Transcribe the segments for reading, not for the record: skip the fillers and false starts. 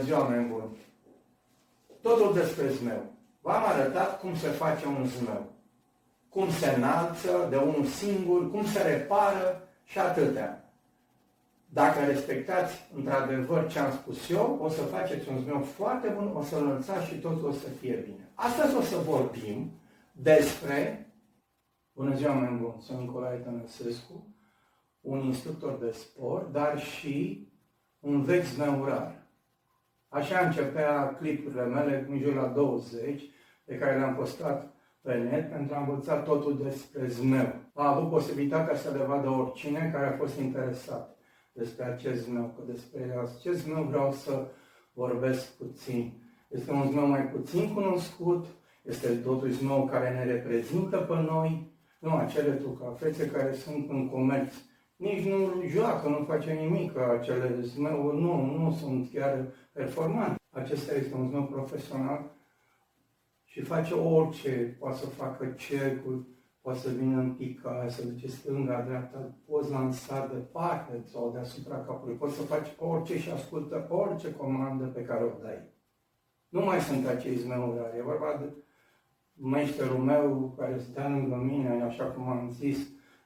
ziua, oameni buni! Totul despre zmeu. V-am arătat cum se face un zmeu. Cum se înalță de unul singur, cum se repară și atâtea. Dacă respectați într-adevăr ce am spus eu, o să faceți un zmeu foarte bun, o să înălțați și totul o să fie bine. Astăzi o să vorbim despre, bună ziua, oameni buni, sunt Nicolae Tănăsescu, un instructor de sport, dar și un vechi zmeurar. Așa începea clipurile mele, în jur la 20, pe care le-am postat pe net pentru a învăța totul despre zmeu. A avut posibilitatea să le vadă oricine care a fost interesat despre acest zmeu. Că despre acest zmeu vreau să vorbesc puțin. Este un zmeu mai puțin cunoscut, este totuși zmeu care ne reprezintă pe noi, nu acele trucafețe care sunt în comerț. Nici nu joacă, nu face nimic, acele zmeuri nu sunt chiar performante. Acesta este un zmeu profesional și face orice, poate să facă cercuri, poate să vină în picare, să duce stânga, dreapta, poți lansa departe sau deasupra capului, poți să faci orice și ascultă orice comandă pe care o dai. Nu mai sunt acei zmeurari, e vorba de meșterul meu care stă lângă mine, așa cum am zis,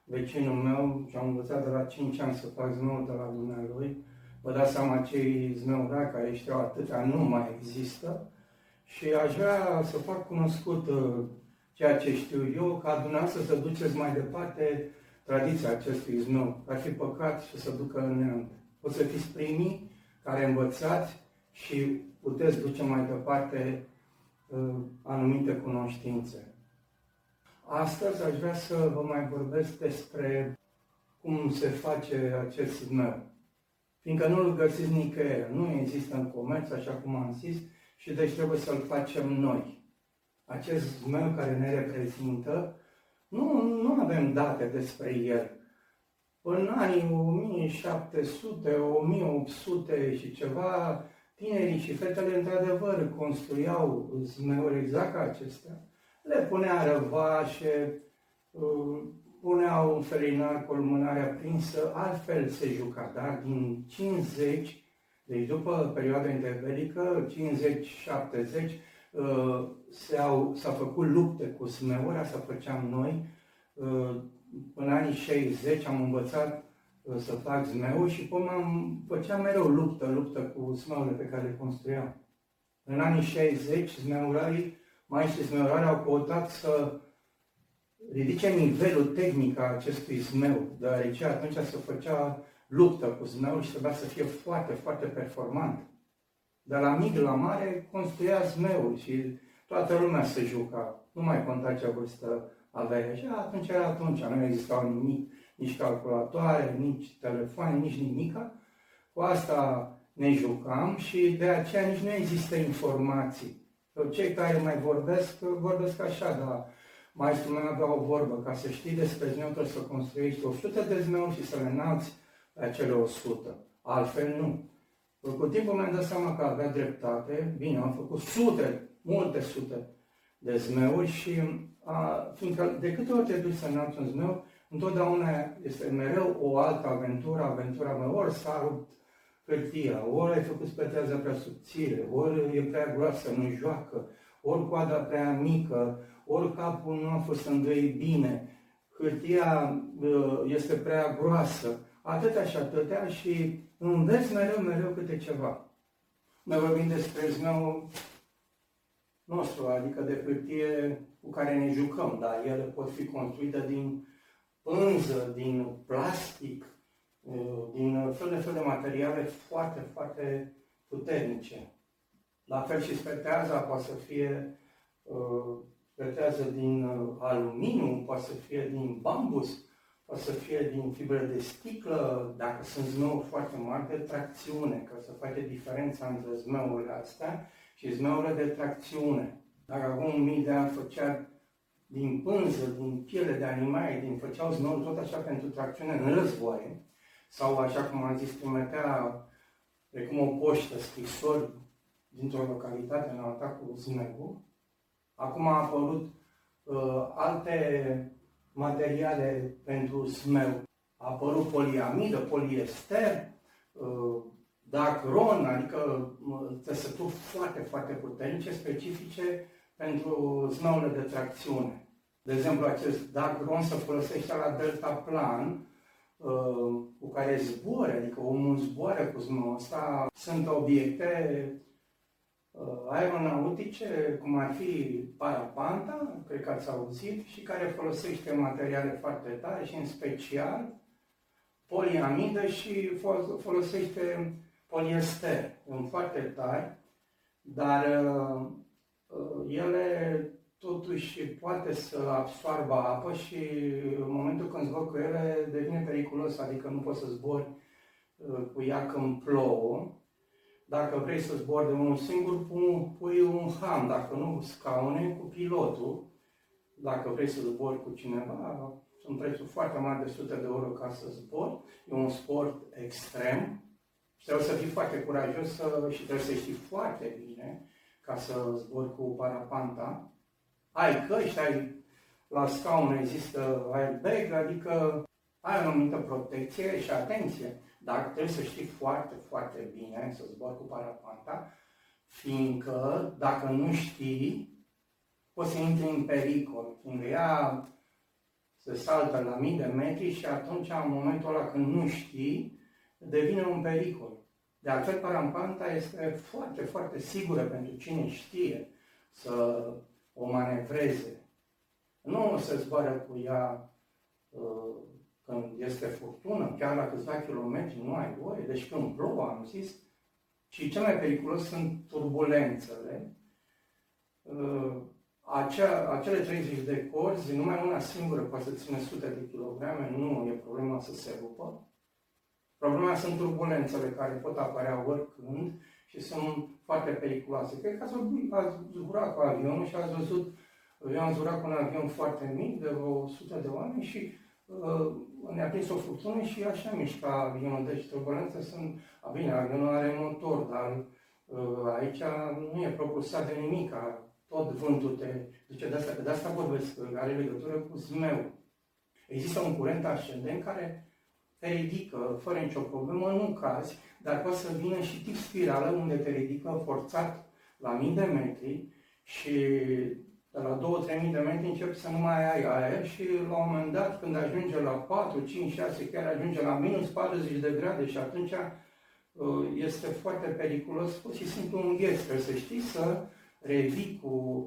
vecinul meu, și am învățat de la 5 ani să fac zmeuri de la dumnealui. Vă dați seama, cei zmeurari care știau atâtea nu mai există și aș vrea să fac cunoscut ceea ce știu eu, ca dumneavoastră să duceți mai departe tradiția acestui zmeu. Ar fi păcat și să ducă în neant. O să fiți primii care învățați și puteți duce mai departe anumite cunoștințe. Astăzi aș vrea să vă mai vorbesc despre cum se face acest zmeu. Fiindcă nu îl găsiți nicăieri, nu există în comerț, așa cum am zis, și deci trebuie să-l facem noi. Acest zmeu care ne reprezintă, nu avem date despre el. În anii 1700, 1800 și ceva, tinerii și fetele într-adevăr construiau zmeuri exact ca acestea. Le punea răvașe, puneau un felinar cu lumânarea prinsă, altfel se juca, dar din 50, deci după perioada interbelică, 50-70, s-au făcut lupte cu zmeuri, asta făceam noi. În anii 60 am învățat să fac zmeuri și până făceam mereu luptă cu zmeurile pe care le construiam. În anii 60, zmeurarii, maestrii zmeurari au căutat să ridice nivelul tehnic al acestui zmeu, deoarece atunci se făcea luptă cu zmeul și trebuia să fie foarte, foarte performant. De la mic la mare construia zmeuri și toată lumea se juca. Nu mai conta ce vârstă avea. Și atunci era atunci. Nu existau nimic, nici calculatoare, nici telefoane, nici nimica. Cu asta ne jucam și de aceea nici nu există informații. Cei care mai vorbesc așa, dar maestrul meu avea o vorbă, ca să știi despre zmeu trebuie să construiești 100 de zmeuri și să le înalți pe acele 100. Altfel nu. Cu timpul mi-am dat seama că avea dreptate. Bine, am făcut multe sute de zmeuri și fiindcă de câte ori te duci să înalți un zmeu, întotdeauna este mereu o altă aventura mea, ori s-a rupt hârtia, ori ai făcut spetează prea subțire, ori e prea groasă, nu joacă, ori coada prea mică, ori capul nu a fost înduit bine, hârtia este prea groasă, atâtea și atâtea și înveți mereu câte ceva. Noi vorbim despre zmeul nostru, adică de hârtie cu care ne jucăm, dar ele pot fi construite din pânză, din plastic, din fel de materiale foarte, foarte puternice. La fel și speteaza poate să fie spetează din aluminiu, poate să fie din bambus, poate să fie din fibre de sticlă, dacă sunt zmeuri foarte mari de tracțiune, ca să face diferența între zmeurile astea și zmeurile de tracțiune. Dacă acum 1000 de ani făcea din pânză, din piele de animale, făceau zmeuri tot așa pentru tracțiune în războaie, sau așa cum am zis, trimitea precum o poștă, scrisori dintr-o localitate în alta cu zmeul. Acum a apărut alte materiale pentru zmeu. A apărut poliamidă, poliester, dacron, adică țesături foarte, foarte puternice, specifice pentru zmeurile de tracțiune. De exemplu, acest dacron se folosește la deltaplan, cu care zboară, adică omul zboară cu zmeul ăsta. Sunt obiecte aeronautice, cum ar fi parapanta, cred că ați auzit, și care folosește materiale foarte tare și în special poliamidă și folosește poliester, în foarte tari, dar ele totuși poate să absoarbă apă și în momentul când zbori cu ele devine periculos, adică nu poți să zbori cu ea când plouă. Dacă vrei să zbori de unul singur, pui un ham, dacă nu scaune, cu pilotul. Dacă vrei să zbori cu cineva, sunt prețuri foarte mari de sute de euro ca să zbori. E un sport extrem și trebuie să fii foarte curajos și trebuie să știi foarte bine ca să zbori cu parapanta. Ai căști, la scaun există airbag, adică ai o anumită protecție și atenție. Dar trebuie să știi foarte, foarte bine să zbori cu parapanta, fiindcă dacă nu știi, poți să intri în pericol, fiindcă ea se saltă la mii de metri și atunci, în momentul ăla când nu știi, devine un pericol. De altfel, parapanta este foarte, foarte sigură pentru cine știe să o manevreze. Nu se zboară cu ea când este furtună, chiar la câțiva kilometri nu ai voie, deci când plouă, am zis, și cel mai periculos sunt turbulențele. Acele 30 de corzi, numai una singură poate să ține sute de kilograme, nu e problema să se rupă. Problema sunt turbulențele care pot apărea oricând și sunt foarte periculoase. Cred că ați zburat cu avionul și ați văzut, eu am zburat cu un avion foarte mic, de vreo 100 de oameni și ne-a prins o furtună și așa mișca avionul. Deci turbulențe sunt, bine, avionul are motor, dar aici nu e propulsat de nimic, tot vântul te duce de asta, că de asta vorbesc, are legătură cu zmeu. Există un curent ascendent care te ridică fără nicio problemă, nu cazi, dar poate să vină și tip spirală unde te ridică forțat la mii de metri și de la 2-3 mii de metri începi să nu mai ai aer și la un moment dat când ajunge la 4, 5, 6, chiar ajunge la minus 40 de grade și atunci este foarte periculos, pur și simplu îngheți, trebuie să știi să revii cu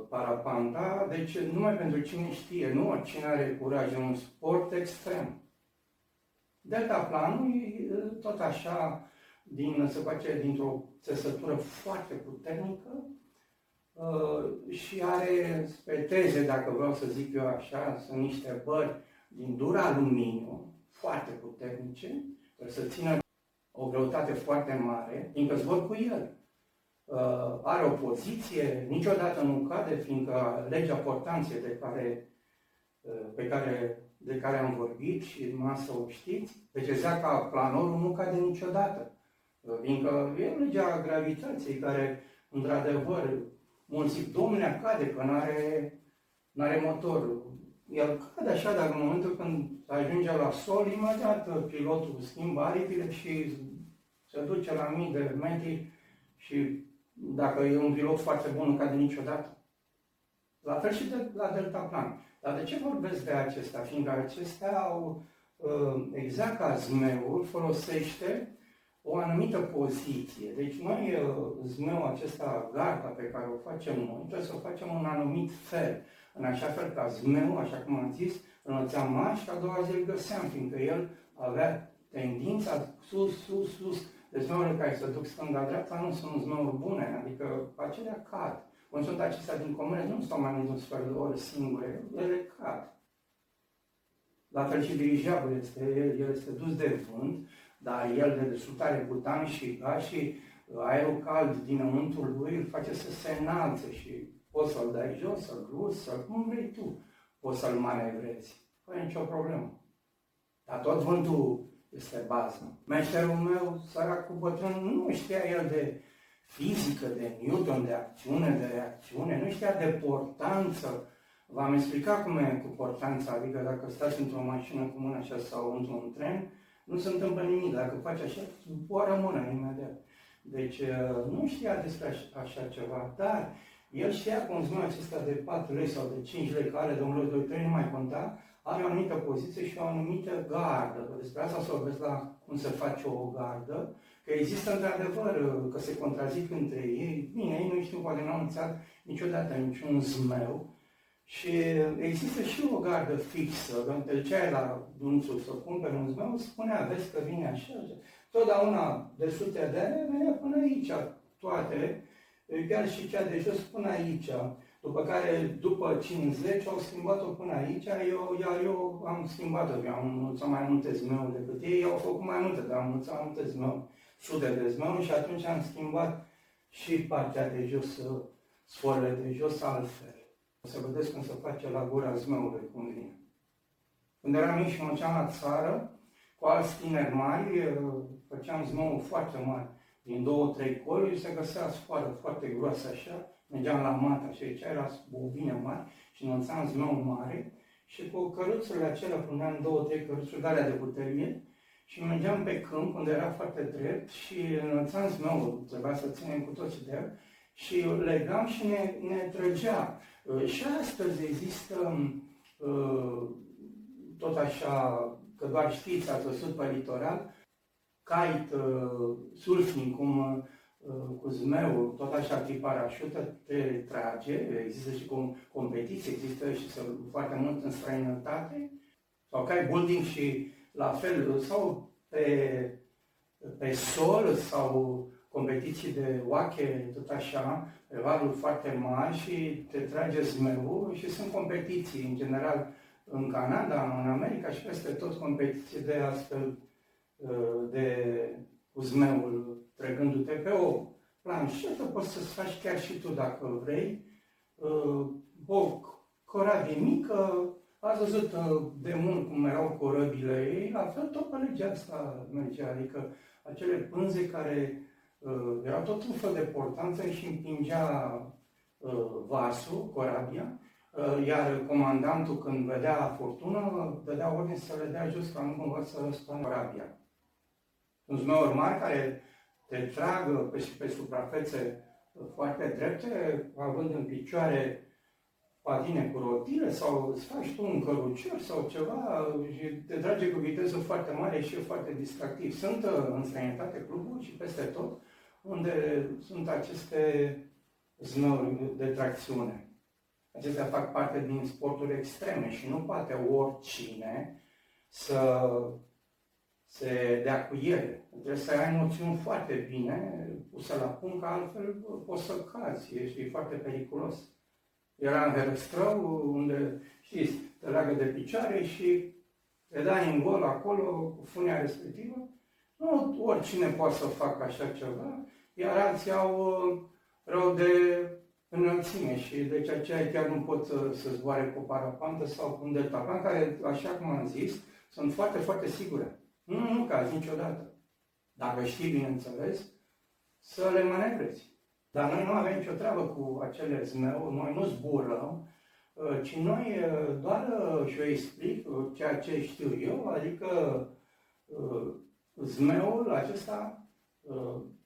parapanta, deci numai pentru cine știe, nu oricine are curaj, e un sport extrem. Deltaplanul e tot așa, se face dintr-o țesătură foarte puternică și are speteze, dacă vreau să zic eu așa, sunt niște bări din dur aluminiu, foarte puternice, trebuie să țină o greutate foarte mare, fiindcă zbor cu el. Are o poziție, niciodată nu cade, fiindcă legea portanței de care am vorbit și masă o știți, deci exact ca planorul nu cade niciodată. Fiindcă e legea gravitației care, într-adevăr, mulți zic, domnule, cade, că n-are motor. El cade așa, dar în momentul când ajunge la sol, imediat pilotul schimbă aripile și se duce la mii de metri și dacă e un pilot foarte bun, nu cade niciodată. La fel și la deltaplan. Dar de ce vorbesc de acestea? Fiindcă acestea au, exact ca zmeul, folosește o anumită poziție. Deci noi, zmeul acesta, garda pe care o facem noi, trebuie să o facem în un anumit fel. În așa fel ca zmeul, așa cum am zis, înălțeam mari și a doua zi îl găseam, fiindcă el avea tendința sus, sus, sus. Deci zmeurile care se duc stânga-dreapta nu sunt zmeuri bune, adică acelea cad. Când sunt acestea din comune, nu stau mai mult un sfert de oră singure, ele cad. La fel și dirijabil, el este dus de vânt, dar el de desutare butan și gaz și aerul cald dinăuntul lui îl face să se înalțe și poți să-l dai jos, să-l ruți, cum vrei tu, poți să-l manevrezi, fără nicio problemă. Dar tot vântul este bază. Meșterul meu, săracul bătrân, nu știa el de fizică, de Newton, de acțiune, de reacțiune, nu știa de portanță. V-am explicat cum e cu portanța, adică dacă stați într-o mașină cu mâna așa sau într-un tren, Nu se întâmplă nimic. Dacă faci așa, zboară mâna imediat. Deci nu știa despre așa ceva, dar el știa că un zmeu acesta de 4 lei sau de 5 lei, care de 1 lei, 2, 3, nu mai conta, are o anumită poziție și o anumită gardă. Despre asta să vorbesc la cum se face o gardă, că există într-adevăr, că se contrazic între ei. Bine, ei nu știu, poate n-au înțeles niciodată niciun zmeu. Și există și o gardă fixă, când te duceai la Dunțul să cumperi un zmeu, spunea, vezi că vine așa. Totdeauna de sute de ani venea până aici, toate, chiar și cea de jos până aici. După care, după 50, au schimbat-o până aici, iar eu am schimbat-o, eu am înmulțat mai multe zmeuri decât ei, au făcut mai multe, dar am înmulțat mai multe zmeuri, sute de zmeuri și atunci am schimbat și partea de jos, sforile de jos altfel. O să vedeți cum se face la gura zmeului, cum vine. Când eram mic și mergeam la țară, cu alți tineri mari, făceam zmeuri foarte mari, din 2-3 coluri, se găsea sfoară foarte groasă așa, mergeam la mata și aici era bobine mari și înălțam zmeu mare și cu căruțurile acelea puneam 2-3 căruțuri de alea de butelie și mergeam pe câmp unde era foarte drept și înălțam zmeul, trebuia să ținem cu toții de el și legam și ne trăgea. Și astăzi există tot așa, că doar știți, ați văzut pe litoral, kite, surfing, cu zmeul, tot așa tip parașută, te trage, există și competiții, există și foarte mult în străinătate, sau kiteboarding și la fel, sau pe sol, sau competiții de oache, tot așa, pe valuri foarte mari și te trage zmeul și sunt competiții, în general, în Canada, în America și peste tot competiții de astfel, cu zmeul, trăgându-te pe o planșetă, poți să-ți faci chiar și tu, dacă vrei, o corabie mică. Ați văzut de mult cum erau corăbile ei, la fel tot pe legea asta mergea, adică acele pânze care erau tot un fel de portanță și împingea vasul, corabia, iar comandantul, când vedea furtună, dădea ordine să le dea jos, ca nu cumva să răstoarne corabia. Sunt zmeuri mari care te tragă pe suprafețe foarte drepte, având în picioare patine cu rotile sau îți faci tu un cărucior sau ceva și te trage cu viteză foarte mare și e foarte distractiv. Sunt în străinătate cluburi și peste tot unde sunt aceste zmeuri de tracțiune. Acestea fac parte din sporturi extreme și nu poate oricine să se dea cu ele. Trebuie să ai noțiuni foarte bine puse la punct, că altfel poți să cazi, e foarte periculos. Era în Herăstrău, unde, știți, te leagă de picioare și te dai în gol acolo cu funia respectivă. Nu oricine poate să facă așa ceva, iar alții au rău de înălțime și deci aceia chiar nu pot să zboare cu o parapantă sau cu un deltaplane, care, așa cum am zis, sunt foarte, foarte sigure. Nu cazi niciodată. Dacă știi, bineînțeles, să le manevrezi. Dar noi nu avem nicio treabă cu acele zmeuri, noi nu zburăm, ci noi doar și eu explic ceea ce știu eu, adică zmeul acesta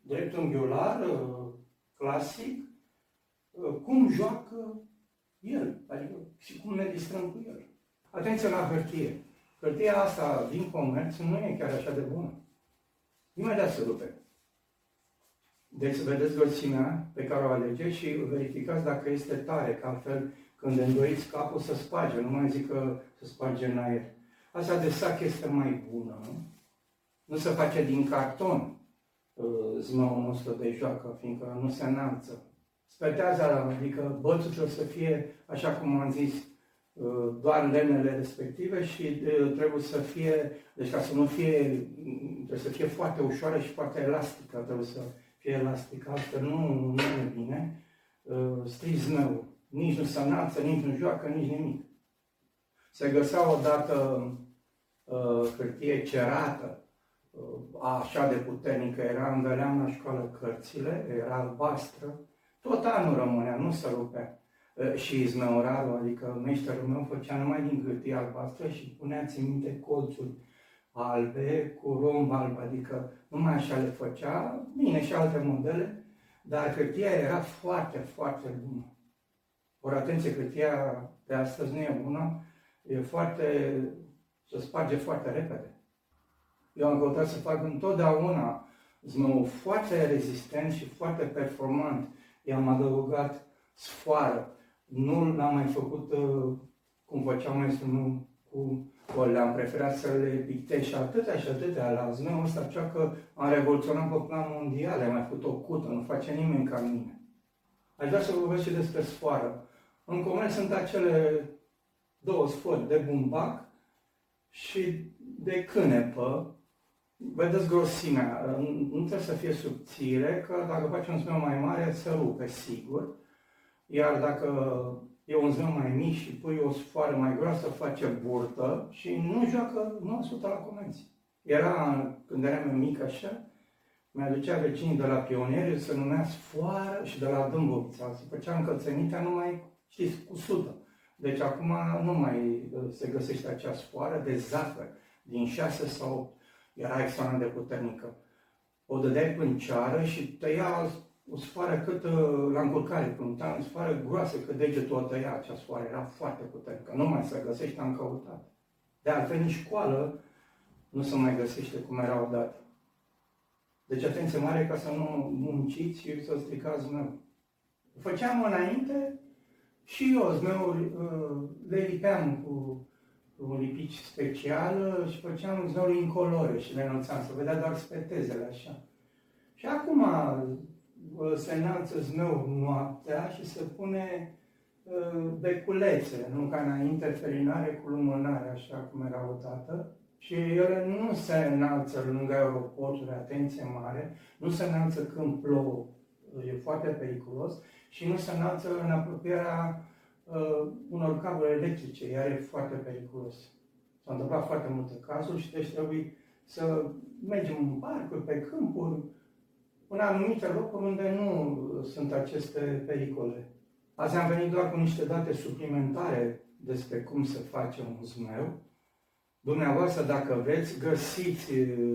dreptunghiular, clasic, cum joacă el, adică și cum ne distrăm cu el. Atenție la hârtie. Hârtia asta din comerț nu e chiar așa de bună. Imediat se rupe. Deci vedeți grăsimea pe care o alegeți și verificați dacă este tare, că altfel când îndoiți capul să sparge, nu mai zic că se sparge în aer. Asta de sac este mai bună, nu se face din carton zmeul nostru de joacă, fiindcă nu se înalță. Spetează, adică bățul trebuie să fie, așa cum am zis, doar lemnele respective și trebuie să fie, deci ca să nu fie, trebuie să fie foarte ușoară și foarte elastică, trebuie să fie elastică, altfel nu e bine. Strici zmeul, nici nu se înalță, nici nu joacă, nici nimic. Se găsea odată hârtie cerată, așa de puternică, înveleam la școală cărțile, era albastră, tot anul rămânea, nu se rupea. Și zmeurarul, adică meșterul meu, făcea numai din hârtie albastră și punea, țin minte, colțuri albe, cu romb alb, adică numai așa le făcea, bine și alte modele, dar hârtia era foarte, foarte bună. Ori atenție, hârtia de astăzi nu e bună, e foarte, se sparge foarte repede. Eu am căutat să fac întotdeauna zmeu foarte rezistent și foarte performant. I-am adăugat sfoară. Nu l-am mai făcut cum făceam mai cu le-am preferat să le pictez și atâtea la zmeul ăsta, cea că am revoluționat pe plan mondial, am mai făcut o cută, nu face nimeni ca mine. Aș vrea să vorbesc și despre sfoară. În comerț sunt acele două sfori, de bumbac și de cânepă. Vedeți grosimea, nu trebuie să fie subțire, că dacă faci un zmeu mai mare, se rupe, sigur. Iar dacă e un zmeu mai mic și pui o sfoară mai groasă, face burtă și nu joacă, nu ajută la comenzi. Când eram mic așa, mi-aducea vecinii de la Pionieri, se numea sfoară și de la Dâmbovița. Se făcea încălțănitea numai, știți, cu sută. Deci acum nu mai se găsește acea sfoară de zahăr, din 6 sau 8. Era extraordinar de puternică. O dădeai pânceară și tăia o sfoară cât la încurcare, plânta, o sfoară groasă, cât degetul o tăia, acea sfoară era foarte puternică. Nu mai se găsește, am căutat. De altfel, în școală nu se mai găsește cum era odată. Deci atenție mare ca să nu munciți și să stricați zmeu. Făceam înainte și eu zmeuri, le lipeam cu un lipici special și făceam zmeuri incolore și le înălțam, să vedea doar spetezele așa. Și acum se înalță zmeul noaptea și se pune beculețe, nu ca înainte, felinare cu lumânare, așa cum era odată. Și ele nu se înalță lângă aeroporturi, atenție mare, nu se înalță când plouă, e foarte periculos, și nu se înalță în apropierea unor cabluri electrice, iar e foarte periculos. S-au întâmplat foarte multe cazuri și deci trebuie să mergem în parcuri, pe câmpuri, în anumite locuri unde nu sunt aceste pericole. Azi am venit doar cu niște date suplimentare despre cum se face un zmeu. Dumneavoastră, dacă vreți, găsiți,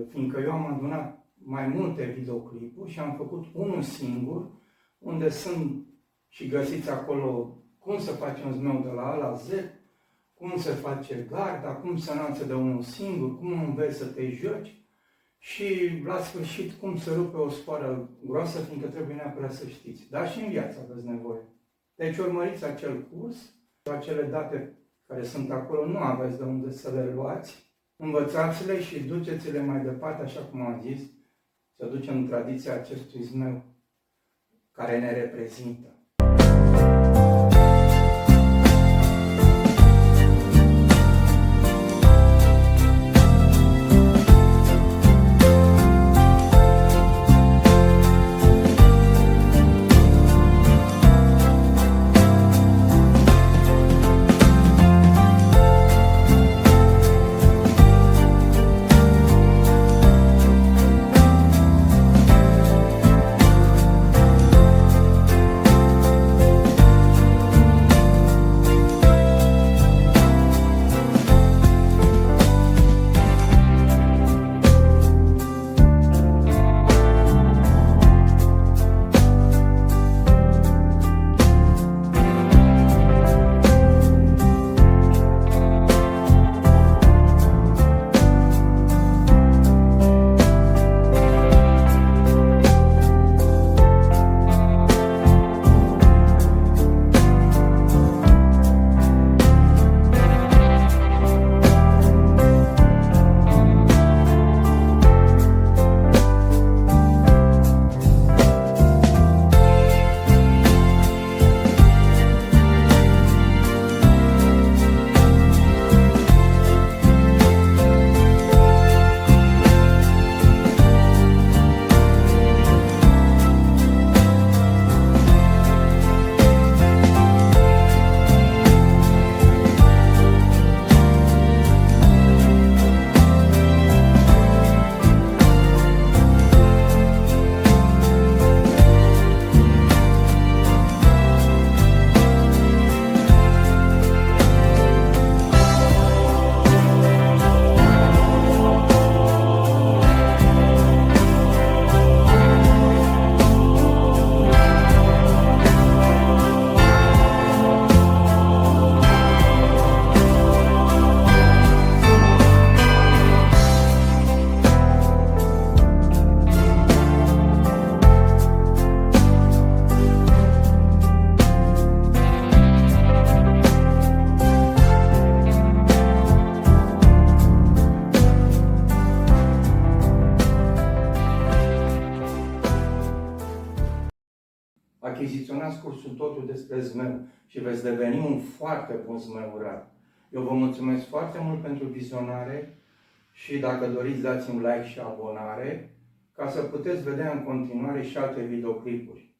fiindcă eu am adunat mai multe videoclipuri și am făcut unul singur, unde sunt și găsiți acolo cum se face un zmeu de la A la Z, cum se face garda, cum se înalță de unul singur, cum înveți să te joci și la sfârșit cum se rupe o sfoară groasă, fiindcă trebuie neapărat să știți. Dar și în viață aveți nevoie. Deci urmăriți acel curs, acele date care sunt acolo, nu aveți de unde să le luați, învățați-le și duceți-le mai departe, așa cum am zis, să ducem tradiția acestui zmeu care ne reprezintă. achiziționați cursul Totul despre zmeu și veți deveni un foarte bun zmeurar. Eu vă mulțumesc foarte mult pentru vizionare și dacă doriți dați un like și abonare ca să puteți vedea în continuare și alte videoclipuri.